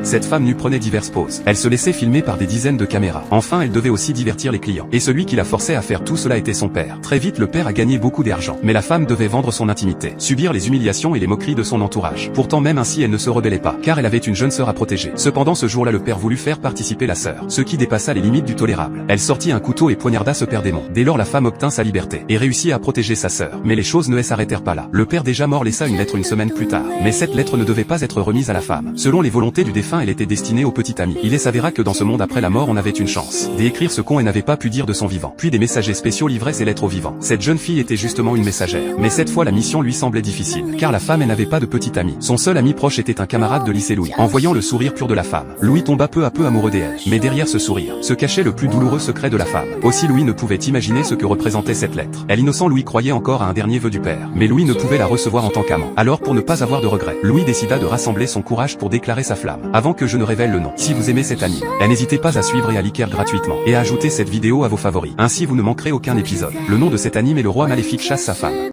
Cette femme nue prenait diverses poses. Elle se laissait filmer par des dizaines de caméras. Enfin, elle devait aussi divertir les clients. Et celui qui la forçait à faire tout cela était son père. Très vite, le père a gagné beaucoup d'argent. Mais la femme devait vendre son intimité, subir les humiliations et les moqueries de son entourage. Pourtant, même ainsi, elle ne se rebellait pas, car elle avait une jeune sœur à protéger. Cependant, ce jour-là, le père voulut faire participer la sœur, ce qui dépassa les limites du tolérable. Elle sortit un couteau et poignarda ce père démon. Dès lors, la femme obtint sa liberté et réussit à protéger sa sœur. Mais les choses ne s'arrêtèrent pas là. Le père déjà mort laissa une lettre une semaine plus tard. Mais cette lettre ne devait pas être remise à la femme. Selon les volontés du défunt, elle était destinée au petit ami. Il s'avéra que dans ce monde après la mort, on avait une chance d'écrire ce qu'on n'avait pas pu dire de son vivant. Puis des messagers spéciaux livraient ses lettres aux vivants. Cette jeune fille était justement une messagère. Mais cette fois, la mission lui semblait difficile, car la femme, elle n'avait pas de petit ami. Son seul ami proche était un camarade de lycée, Louis. En voyant le sourire pur de la femme, Louis tomba peu à peu amoureux d'elle. Mais derrière ce sourire se cachait le plus douloureux secret de la femme. Aussi Louis ne pouvait imaginer ce que représentait cette lettre. L'innocent Louis croyait encore à un dernier vœu du père. Mais Louis ne pouvait la recevoir en tant qu'amant. Alors pour ne pas avoir de regrets, Louis décida de rassembler son courage pour déclarer sa flamme. Avant que je ne révèle le nom, si vous aimez cet anime, n'hésitez pas à suivre et à liker gratuitement. Et à ajouter cette vidéo à vos favoris. Ainsi vous ne manquerez aucun épisode. Le nom de cet anime est Le Roi Maléfique chasse sa femme.